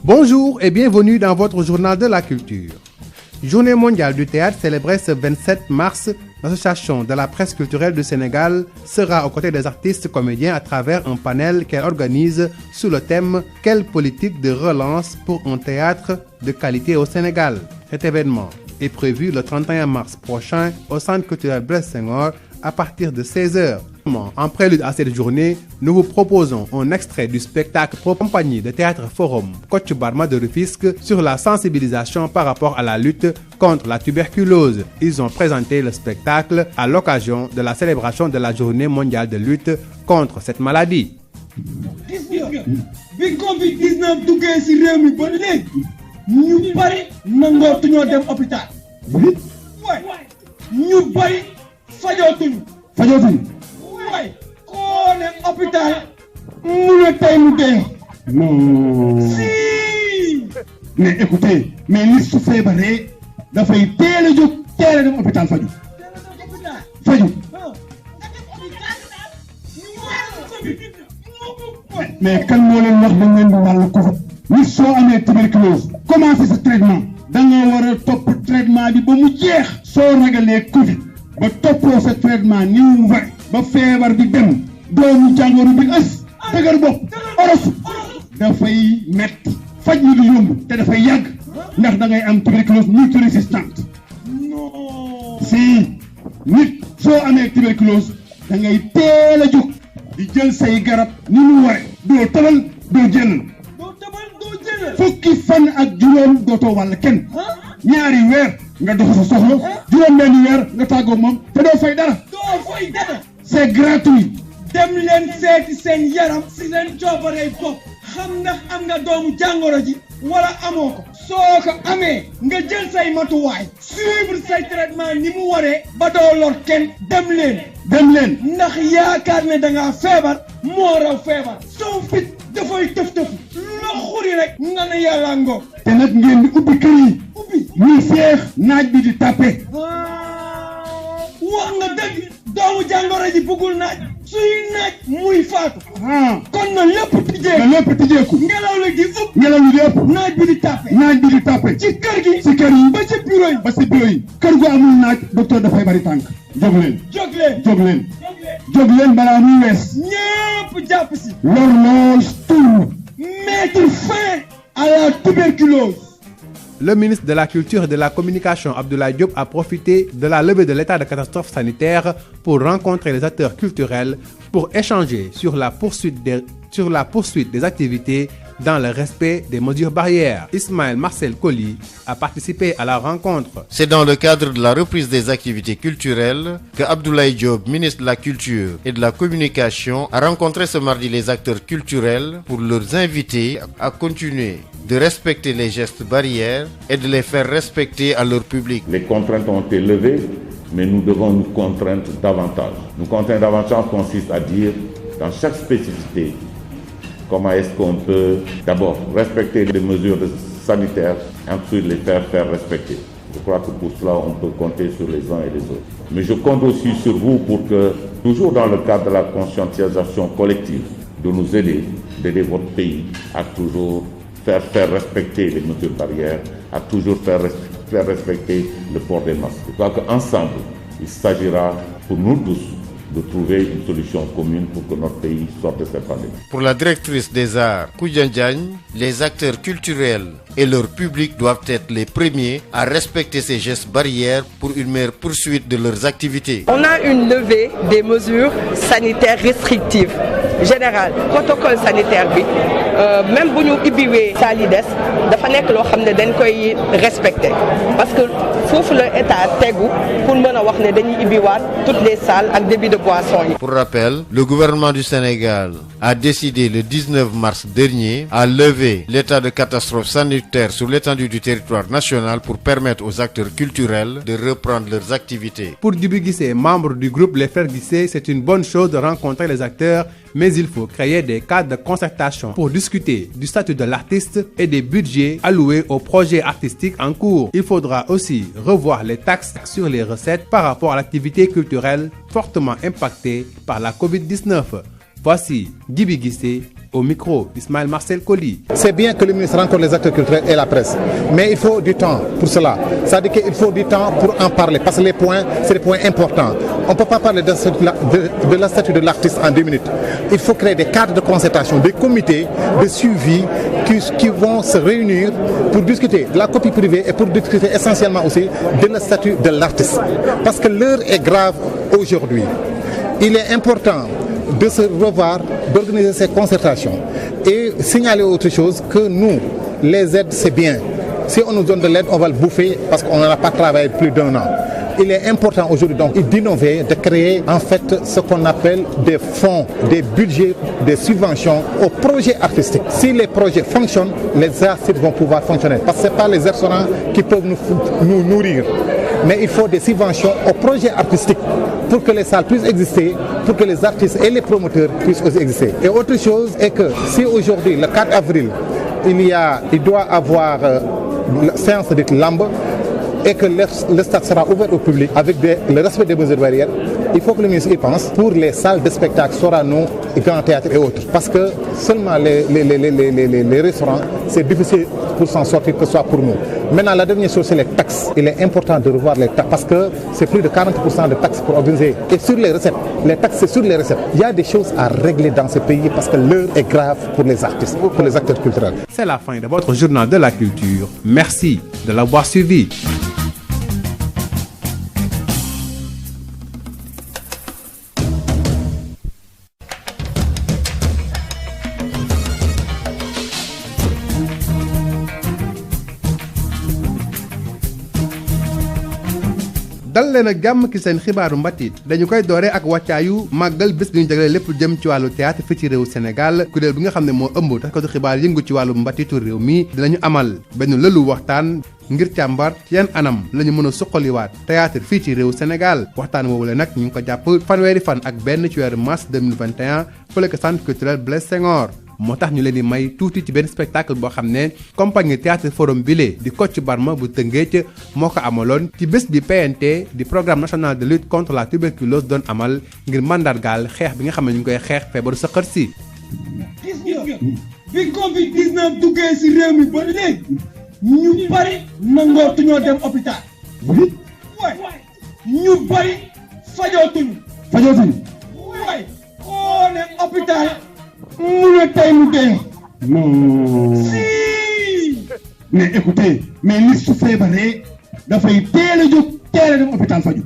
Bonjour et bienvenue dans votre journal de la culture. Journée mondiale du théâtre célébrée ce 27 mars, l'Association de la presse culturelle du Sénégal sera aux côtés des artistes comédiens à travers un panel qu'elle organise sous le thème « Quelle politique de relance pour un théâtre de qualité au Sénégal ?» Cet événement est prévu le 31 mars prochain au Centre culturel Blaise Senghor à partir de 16h. En prélude à cette journée, nous vous proposons un extrait du spectacle pro compagnie de Théâtre Forum Kocc Barma de Rufisque sur la sensibilisation par rapport à la lutte contre la tuberculose. Ils ont présenté le spectacle à l'occasion de la célébration de la Journée mondiale de lutte contre cette maladie. Bi Covid-19 duggee ci réew mi ba léegi ñu bari nangootuñoo dem hôpital. ñu bari fajootuñu. waay koo ne hôpital mu ne tey mu dee. Non. Si. Mais écoutez, mais li su feebaree dafay teel a jóg teel a dem hôpital faju. Mais kan moo leen wax dañ leen di wàllu Covid. nit soo amee tuberculose commencé sa traitement da nga war a topp traitement bi ba mu jeex. soo ragalee Covid ba toppoo sa traitement ni mu war ba feebar bi dem doomu jàngoro bi dëgër bopp oros dafay metti faj mi du yomb te dafay yàgg ndax da ngay am tuberculose multirésistante. si nit soo amee tuberculose da ngay teel a jóg di jël say garab ni mu ware doo tëbal doo jël fukki fan ak juróom dootoo wàll kenn ñaari weer nga dox sa soxla juróom benni weer nga tàggoo moom te doo fay dara. c'est gratuit. dem leen seeti seen yaram si seen coobaree bopp xam ndax am nga doomu jàngoro ji wala amoo ko soo ko amee nga jël say matuwaay suivre say traitement ni mu waree ba doo lor kenn dem leen ndax yaakaar ne dangaa feebar moo raw feebar soo fit dafay tëf la xuri rek nga ne yàlla ngoog. te nag ngeen di ubbi kër yi muy feex naaj bi di tàppe. wax nga dëgg doomu jàngoro ji bëggul naaj suy naaj muy faatu. kon na lépp tijjeeku. ngelaw li di ëpp. naaj bi di tàppe. ci kër yi. ba ci bureau yi. kër gu amul naaj docteur dafay bari tànk. jóg leen balaa muy wees. ñëpp jàpp si. l'horloge tourne. mettre fin à la tuberculose. Le ministre de la Culture et de la Communication, Abdoulaye Diop, a profité de la levée de l'état de catastrophe sanitaire pour rencontrer les acteurs culturels pour échanger sur la poursuite des activités dans le respect des mesures barrières. Ismaël Marcel Colly a participé à la rencontre. C'est dans le cadre de la reprise des activités culturelles que Abdoulaye Diop, ministre de la Culture et de la Communication, a rencontré ce mardi les acteurs culturels pour leur inviter à continuer de respecter les gestes barrières et de les faire respecter à leur public. Les contraintes ont été levées, mais nous devons nous contraindre davantage. Nous contraindre davantage consiste à dire, dans chaque spécificité, comment est-ce qu'on peut d'abord respecter les mesures sanitaires et ensuite les faire respecter. Je crois que pour cela, on peut compter sur les uns et les autres. Mais je compte aussi sur vous pour que, toujours dans le cadre de la conscientisation collective, de nous aider, d'aider votre pays à toujours faire respecter les mesures barrières, à toujours faire respecter le port des masques. Je crois qu'ensemble, il s'agira pour nous tous de trouver une solution commune pour que notre pays sorte de cette pandémie. Pour la directrice des arts, Koudian Diagne, les acteurs culturels et leur public doivent être les premiers à respecter ces gestes barrières pour une meilleure poursuite de leurs activités. On a une levée des mesures sanitaires restrictives générales. Protocole sanitaire, même si nous avons salides, il faut respecter. Parce que il faut l'État pour toutes les salles avec débit de boissons. Pour rappel, le gouvernement du Sénégal a décidé le 19 mars dernier à lever l'état de catastrophe sanitaire sur l'étendue du territoire national pour permettre aux acteurs culturels de reprendre leurs activités. Pour Djibi Guissé, membre du groupe Les Frères Guissé, c'est une bonne chose de rencontrer les acteurs, mais il faut créer des cadres de concertation pour discuter du statut de l'artiste et des budgets alloués aux projets artistiques en cours. Il faudra aussi revoir les taxes sur les recettes par rapport à l'activité culturelle fortement impactée par la Covid-19. Voici Djibi Guissé Au micro d'Ismaël Marcel Colly. C'est bien que le ministre rencontre les acteurs culturels et la presse, mais il faut du temps pour cela. C'est-à-dire qu'il faut du temps pour en parler, parce que les points, c'est des points importants. On ne peut pas parler de la statue de l'artiste en 2 minutes. Il faut créer des cadres de concertation, des comités de suivi qui vont se réunir pour discuter de la copie privée et pour discuter essentiellement aussi de la statue de l'artiste. Parce que l'heure est grave aujourd'hui. Il est important de se revoir, d'organiser ces concertations et signaler autre chose que nous, les aides, c'est bien. Si on nous donne de l'aide, on va le bouffer parce qu'on n'en a pas travaillé plus d'1 an. Il est important aujourd'hui donc d'innover, de créer en fait ce qu'on appelle des fonds, des budgets, des subventions aux projets artistiques. Si les projets fonctionnent, les artistes vont pouvoir fonctionner. Parce que ce n'est pas les restaurants qui peuvent nous nourrir. Mais il faut des subventions aux projets artistiques pour que les salles puissent exister, pour que les artistes et les promoteurs puissent aussi exister. Et autre chose est que si aujourd'hui, le 4 avril, il doit avoir la séance de lambe, et que le stade sera ouvert au public avec le respect des mesures barrières, il faut que le ministre y pense pour les salles de spectacle, Sorano, Grand Théâtre et autres. Parce que seulement les restaurants, c'est difficile pour s'en sortir, que ce soit pour nous. Maintenant, la dernière chose, c'est les taxes. Il est important de revoir les taxes parce que c'est plus de 40% de taxes pour organiser. Et sur les recettes, les taxes, c'est sur les recettes. Il y a des choses à régler dans ce pays parce que l'heure est grave pour les artistes, pour les acteurs culturels. C'est la fin de votre journal de la culture. Merci de l'avoir suivi. dal leen ak jàmm ki seen xibaaru mbatit dañu koy dooree ak wàccaayu màggal bés bi ñu jagleel lépp jëm ci wàllu théâtre fii ci réew Sénégal kuréel bi nga xam ne moo ëmb taskatu xibaar yëngu ci wàllu mbatitu réew mi dinañu amal benn lëlu waxtaan ngir càmbar ci yan anam la ñu mën a suqaliwaat théâtre fii ci réew Sénégal waxtaan woowu la nag ñu ngi ko jàpp fanweeri fan ak benn ci weeru mars 2021 fële ko centre culturel Blaise Senghor moo tax ñu leen di may tuuti ci benn spectacle boo xam ne compagnie théâtre forum bile di Kocc Barma bu Tëngéej moo ko amaloon ci bés bi PNT di programme national de lutte contre la tuberculose doon amal ngir mandargaal xeex bi nga xam ne ñu ngi koy xeex feebaru sëqët si. gis nga bi Covid 19 duggee si réew mi ba léegi ñu bari nangootuñoo dem hôpital. waay ñu bari fajootuñu. waay oo ne hôpital. mu ne tey mu dee. non. si. mais écoutez mais nit su feebaree dafay teel a jóg teel a dem hôpital faju.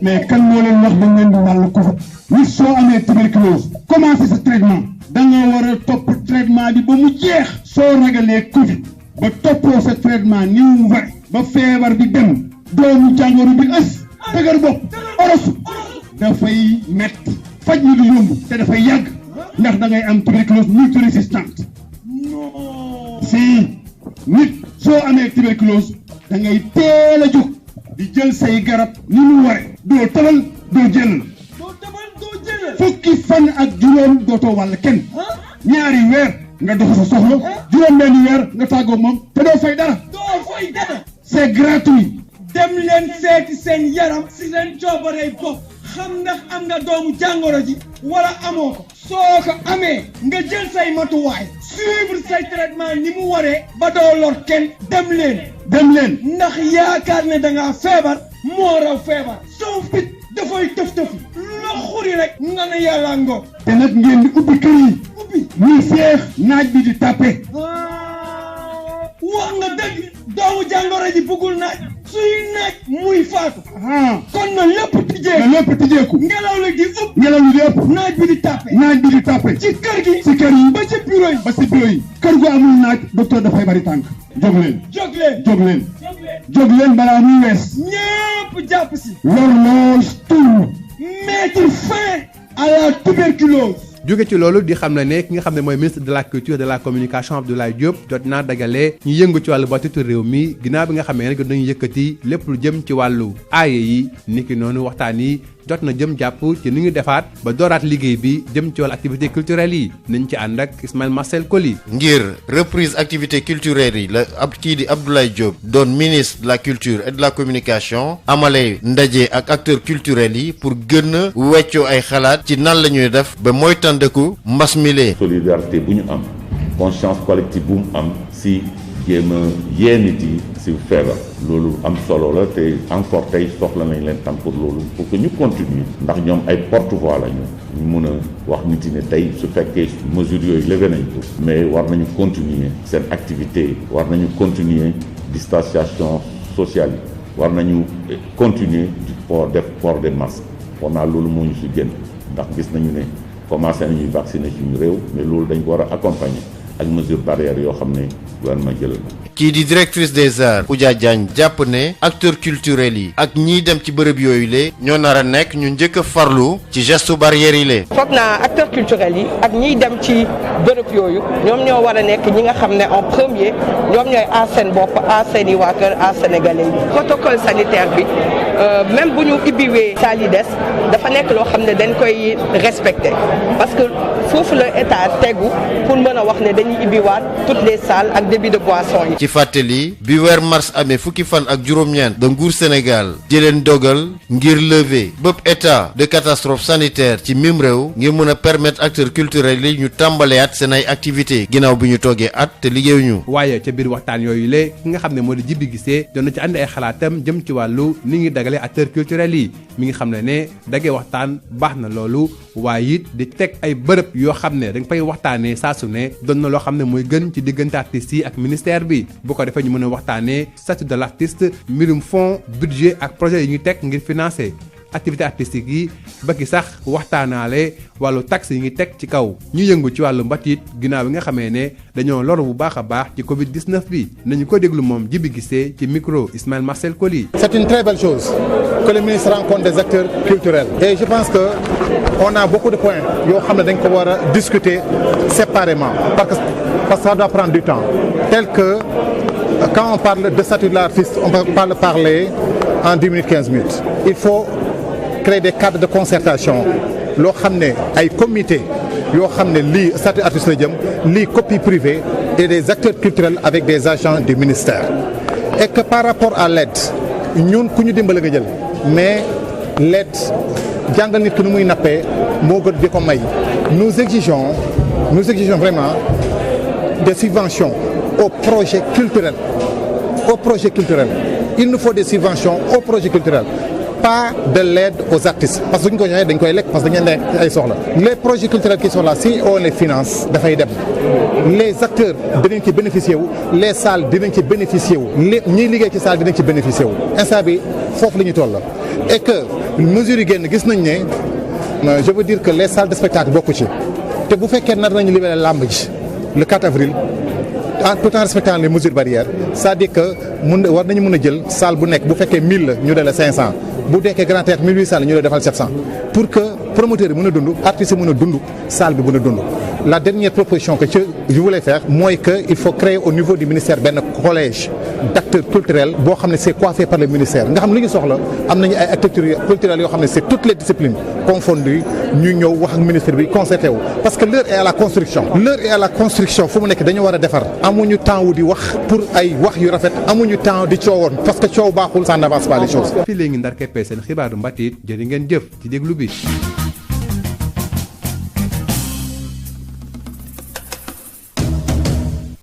mais kan moo leen wax dañ leen di wàllu Covid. nit soo amee tuberculose commencé sa traitement da nga war a topp traitement bi ba mu jeex. soo ragalee Covid ba toppoo sa traitement ni mu war ba feebar bi dem doomu jàngoro bi ës. dëgër bopp orosu dafay métti faj mi du yomb te dafay yàgg ndax da ngay am tuberculose multirésistante. si nit soo amee tuberculose da ngay teel a jóg di jël say garab ni mu ware doo tëbal doo jël fukki fan ak juróom dootoo wàll kenn ñaari weer nga dox sa soxla juróom benni weer nga tàggoo moom te doo fay dara c'est gratuit. dem leen seeti seen yaram si seen coobarey bopp xam ndax am nga doomu jàngoro ji wala amoo ko soo ko amee nga jël say matuwaay suivre say traitement ni mu waree ba doo lor kenn dem leen ndax yaakaar ne dangaa feebar moo raw feebar soo fit dafay tëf la xuri rek nga ne yàlla ngoog te nag ngeen di ubbi kër yi muy feex naaj bi di tàppe wax nga dëgg doomu jàngoro ji bëggul naaj suy naaj muy faatu. kon na lépp tijjeeku. ngelaw li di ëpp. naaj bi di tàppe. ci kër yi. ba ci bureau yi. kër gu amul naaj docteur dafay bari tànk. jóg leen balaa muy wees. ñëpp jàpp si. l'horloge tourne. mettre fin à la tuberculose. jóge ci loolu di xam ne ki nga xam ne mooy ministre de la culture et de la communication Abdoulaye Diop jot naa dagale ñu yëngu ci wàllu batitu réew mi ginnaaw bi nga xamee ne dañu yëkkati lépp lu jëm ci wàllu aaye yi niki noonu waxtaan yi jot na jëm jàpp ci ni ñu defaat ba dooraat liggéey bi jëm ci wàllu activité culturelle yi nañ ci ànd ak Ismaël Marcel Coly. ngir reprise activité culturelle yi la kii di Abdoulaye Diop doon ministre de la culture et de la communication amale ndaje ak acteurs culturels yi pour gën a weccoo ay xalaat ci nan la ñuy def ba mooy tàndeku mbas mile. solidarité bu ñu am conscience collective bu mu am si jéem a yee nit yi si feebar loolu am solo la te encore tey soxla nañ leen tam pour loolu pour que ñu continuer ndax ñoom ay porte-voix lañu ñu mun a wax nit yi ne tey su fekkee mesures yooyu levé nañ ko mais war nañu continuer seen activité war nañu continuer distanciation sociale yi war nañu continuer def port des masques on a loolu moo ñu si génn ndax gis nañu ne commencé nañuy vacciner suñu réew mais loolu dañ ko war a accompagner ak mesures barrières yoo xam ne gouvernement jëlal na. kii di directrice des arts Oudia Diagne jàpp ne acteurs culturels yi ak ñiy dem ci bërëb yooyu le ñoo nar a nekk ñu njëkk a farlu ci geste barrières yi le. foog naa acteurs culturels yi ak ñiy dem ci bërëb yooyu ñoom ñoo war a nekk ñi nga xam ne en premier ñoom ñooy aar seen bopp aar seen i waa kër aar sénégalais yi. protocole sanitaire bi même bu ñu ibbiwee saal yi des dafa nekk loo xam ne dañ koy respecter parce que foofu la état tegu pour mën a wax ne dañuy ibbiwaat toutes les salles ak débit de boisson yi. ci fàttali bi weer mars amee fukki fan ak juróom-ñeent da nguur Sénégal jëleen dogal ngir lever bépp état de catastrophe sanitaire ci mim réew ngir mën a permettre acteurs culturels yi ñu tàmbaleyaat seen ay activités ginnaaw bi ñu toogee at te liggéeyuñu. waaye ca biir waxtaan yooyu le ki nga xam ne moo di Djibi Guissé doon na ci andi ay xalaatam jëm ci wàllu ni ngi dagalee acteurs culturels yi mi ngi xam ne dagee waxtaan baax na loolu waaye it di teg ay bërëb yoo xam ne dañ fay waxtaanee saa su ne doon na loo xam ne mooy gën ci diggante artistes yi ak ministère bi bu ko defee ñu mën a waxtaanee statut de l'artiste mbirum fonds budget ak projet yi ñuy teg ngir financer activité artistique yi ba ki sax waxtaanaale wàllu taxe yi ngi teg ci kaw ñu yëngu ci wàllu mbatit ginnaaw bi nga xamee ne dañoo loru bu baax a baax ci Covid 19 bi nañu ko déglu moom Djibi Guissé ci micro Ismaël Marcel Coly. C'est une très belle chose que le ministre rencontre des acteurs culturels et je pense que on a beaucoup de points yoo xam ne dañ ko war a discuter séparément parce que ça doit prendre du temps tel que quand on parle de statut de l'artiste on peut pas le parler en 10 minutes 15 minutes il faut créer des cadres de concertation loo xam ne ay comités yoo xam ne lii statut artiste la jëm lii copie privée et des acteurs culturels avec des agents du ministère et que par rapport à l'aide ñun ku ñu dimbale nga jël mais l'aide jàngal nit ki nu muy nappee moo gën di ko may nous exigeons vraiment des subventions aux projets culturels il nous faut des subventions aux projets culturels pas de l'aide aux artistes parce que suñ ko joxee dañ koy lekk parce que dañu nekk ay soxla les projets culturels qui sont là si on les finance dafay dem les acteurs dinañ ci bénéficier wu les salles dinañ ci bénéficier wu ñiy liggéey ci salle dinañ ci bénéficier wu instant bi foofu la ñu toll et que mesures yi génn gis nañ ne je veux dire que les salles de spectacle bokku ci te bu fekkee nar nañu libérer làmb ji le 4 avril tout en respectant les mesures barrières c'est-à-dire que war nañu mën a jël salle bu nekk bu fekkee 1000 la ñu dale 500 bu dekkee Grand Théâtre 1800 la ñu defal 700 pour que promoteurs yi mën a dund artistes yi mën a dund salle bi mën a dund. La dernière proposition que je voulais faire mooy que il faut créer au niveau du ministère benn collège d'acteurs culturels boo xam ne c'est coiffé par le ministère nga xam ne li ñu soxla am nañu ay acteurs culturels yoo xam ne c'est toutes les disciplines confondues ñu ñëw wax ak ministre bi concerté wu parce que l'heure est à la construction fu mu nekk dañu war a defar amuñu temps wu di wax pour ay wax yu rafet amuñu temps di coowoon parce que coow baaxul ça n'avance pas les choses. fii léegi ndar keppee seen xibaaru mbatit jërë ngeen jëf ci déglu bi.